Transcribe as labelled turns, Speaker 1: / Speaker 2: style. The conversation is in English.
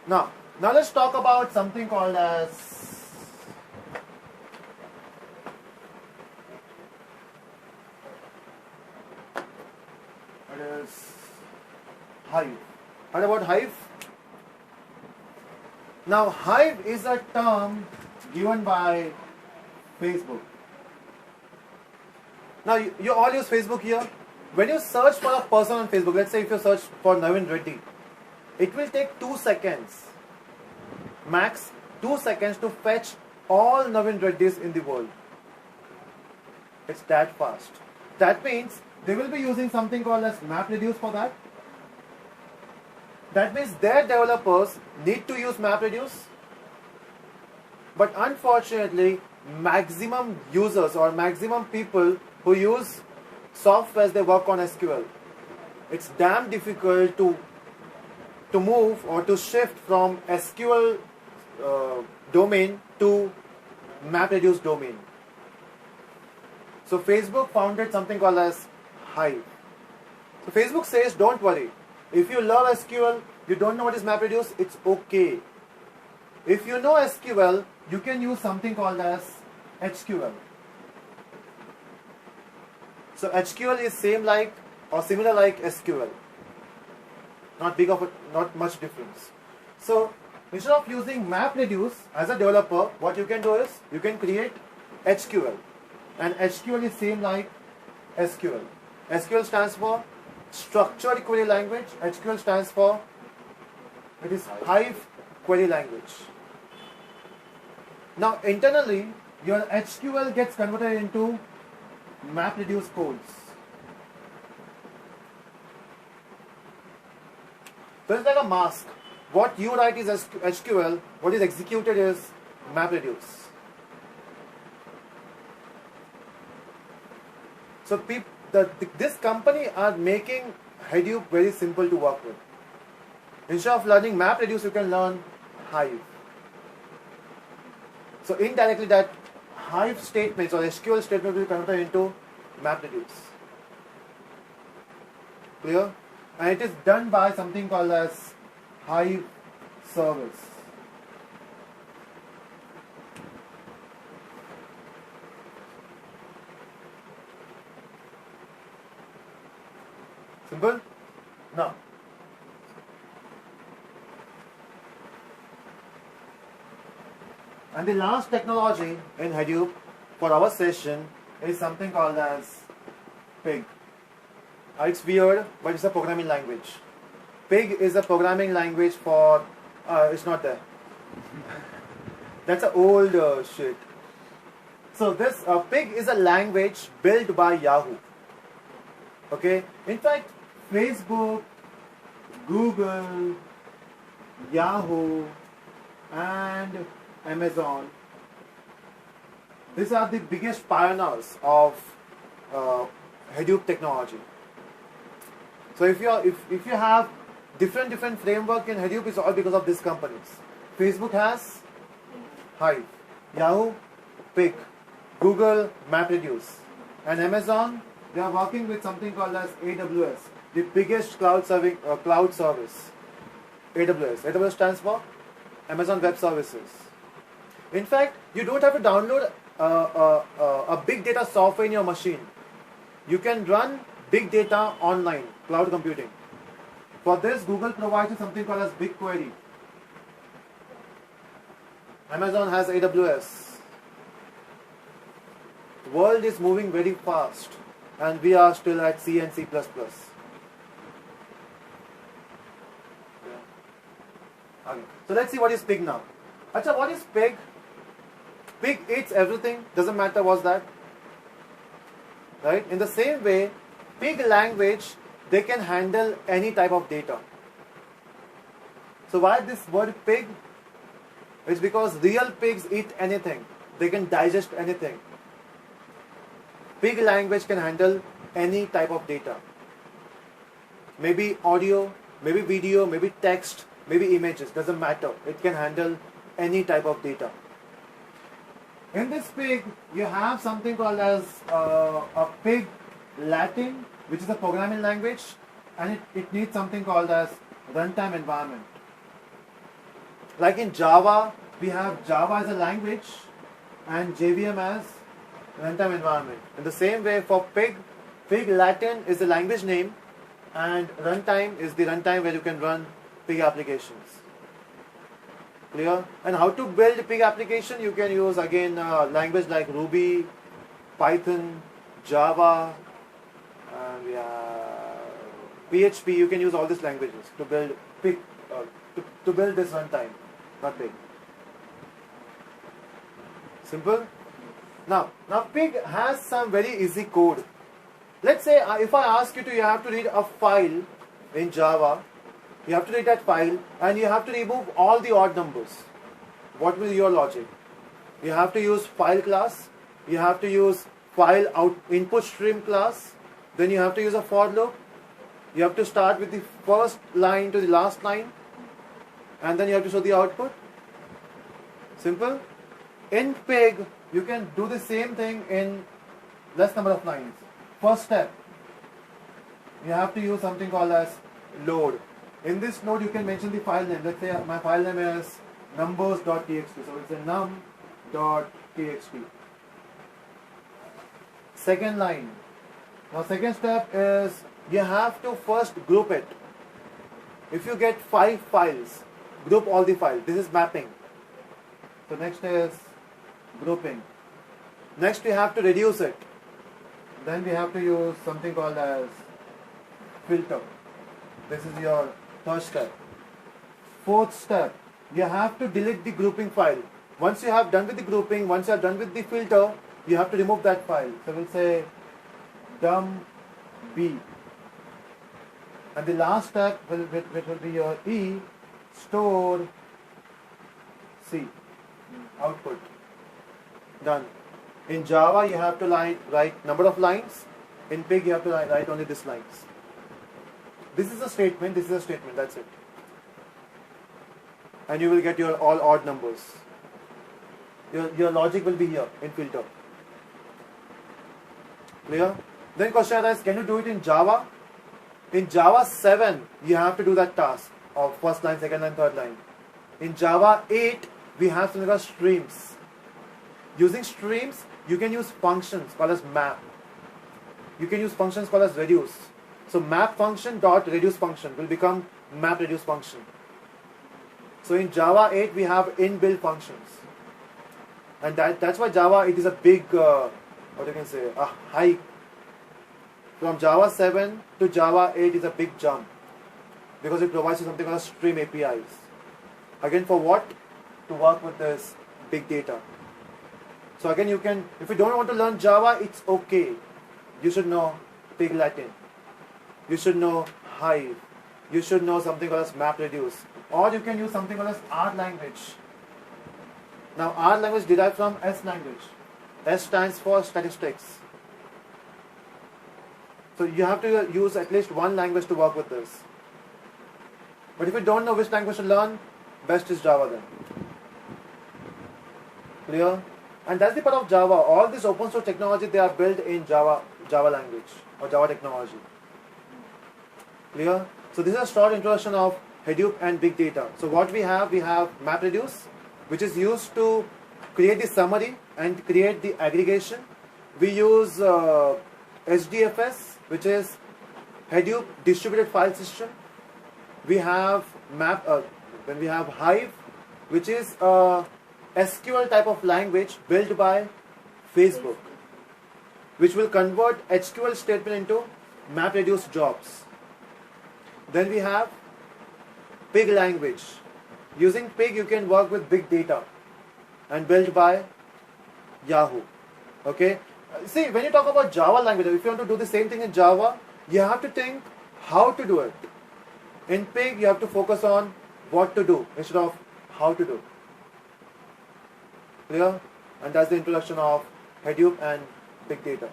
Speaker 1: Now let's talk about something called as Hive. Heard about Hive? Now, Hive is a term given by Facebook. Now, you all use Facebook here. When you search for a person on Facebook, let's say if you search for Navin Reddy, it will take 2 seconds, max 2 seconds to fetch all Navin Reddys in the world. It's that fast. That means they will be using something called as MapReduce for that. That means their developers need to use MapReduce. But unfortunately, maximum users or maximum people who use software, they work on SQL. It's damn difficult to move or to shift from SQL domain to MapReduce domain. So Facebook founded something called as Hive. So Facebook says, don't worry. If you love SQL, you don't know what is MapReduce, it's okay. If you know SQL, you can use something called as HQL. So HQL is same like or similar like SQL. Not much difference. So instead of using MapReduce as a developer, what you can do is you can create HQL. And HQL is same like SQL. SQL stands for Structured Query Language. HQL stands for Hive Query Language. Now internally, your HQL gets converted into MapReduce codes. So it's like a mask. What you write is HQL, what is executed is MapReduce. So this company are making Hadoop very simple to work with. Instead of learning MapReduce, you can learn Hive. So indirectly that Hive statements or SQL statement will be converted into MapReduce. Clear? And it is done by something called as Hive service. Simple? Now, and the last technology in Hadoop for our session is something called as Pig. It's weird, but it's a programming language. Pig is a programming language for, it's not there. That's an old shit. So this Pig is a language built by Yahoo. Okay? In fact, Facebook, Google, Yahoo, and Amazon, these are the biggest pioneers of Hadoop technology. So if you have different framework in Hadoop, it's all because of these companies. Facebook has Hive, Yahoo, Pig, Google, MapReduce, and Amazon, they are working with something called as AWS, the biggest cloud service. AWS. AWS stands for Amazon Web Services. In fact, you don't have to download a big data software in your machine. You can run big data online, cloud computing. For this, Google provides something called as BigQuery. Amazon has AWS. The world is moving very fast, and we are still at C and C++. Okay. So let's see what is Pig now. Acha, what is Pig? Pig eats everything, doesn't matter what's that. Right? In the same way, Pig language, they can handle any type of data. So why this word pig? It's because real pigs eat anything. They can digest anything. Pig language can handle any type of data. Maybe audio, maybe video, maybe text, maybe images, doesn't matter. It can handle any type of data. In this Pig, you have something called as a Pig Latin, which is a programming language, and it needs something called as runtime environment. Like in Java, we have Java as a language and JVM as runtime environment. In the same way for Pig, Pig Latin is the language name and runtime is the runtime where you can run Pig applications. Clear? And how to build Pig application? You can use again language like Ruby, Python, Java, and PHP. You can use all these languages to build Pig, to build this runtime, not Pig. Simple. Now Pig has some very easy code. Let's say if I ask you to, you have to read a file in Java. You have to read that file and you have to remove all the odd numbers. What will be your logic? You have to use file class. You have to use file out input stream class. Then you have to use a for loop. You have to start with the first line to the last line. And then you have to show the output. Simple. In Pig, you can do the same thing in less number of lines. First step, you have to use something called as load. In this node, you can mention the file name. Let's say my file name is numbers.txt. So it's a num.txt. Second line. Now second step is you have to first group it. If you get 5 files, group all the files. This is mapping. So next is grouping. Next we have to reduce it. Then we have to use something called as filter. This is your third step. Fourth step, you have to delete the grouping file. Once you have done with the grouping, once you are done with the filter, you have to remove that file. So we'll say dum b. And the last step, which will be your E, store C, output. Done. In Java, you have to write number of lines. In Pig, you have to write only this lines. This is a statement, this is a statement, that's it. And you will get your all odd numbers. Your logic will be here in filter. Clear? Then question arises, can you do it in Java? In Java 7, you have to do that task of first line, second line, third line. In Java 8, we have something called streams. Using streams, you can use functions called as map. You can use functions called as reduce. So map function dot reduce function will become map reduce function. So in Java 8 we have inbuilt functions. And that's why Java, it is a big, what you can say, a hike. From Java 7 to Java 8 is a big jump. Because it provides you something called stream APIs. Again, for what? To work with this big data. So again, you can, if you don't want to learn Java, it's okay. You should know Pig Latin. You should know Hive. You should know something called as MapReduce. Or you can use something called as R language. Now R language derived from S language. S stands for statistics. So you have to use at least one language to work with this. But if you don't know which language to learn, best is Java then. Clear? And that's the part of Java. All this open source technology, they are built in Java language or Java technology. Clear? So this is a short introduction of Hadoop and big data. So what we have MapReduce, which is used to create the summary and create the aggregation. We use HDFS, which is Hadoop Distributed File System. We have then we have Hive, which is a SQL type of language built by Facebook, which will convert SQL statement into MapReduce jobs. Then we have Pig language. Using Pig, you can work with big data, and built by Yahoo. Okay. See, when you talk about Java language, if you want to do the same thing in Java, you have to think how to do it. In Pig, you have to focus on what to do instead of how to do. Clear? And that's the introduction of Hadoop and big data.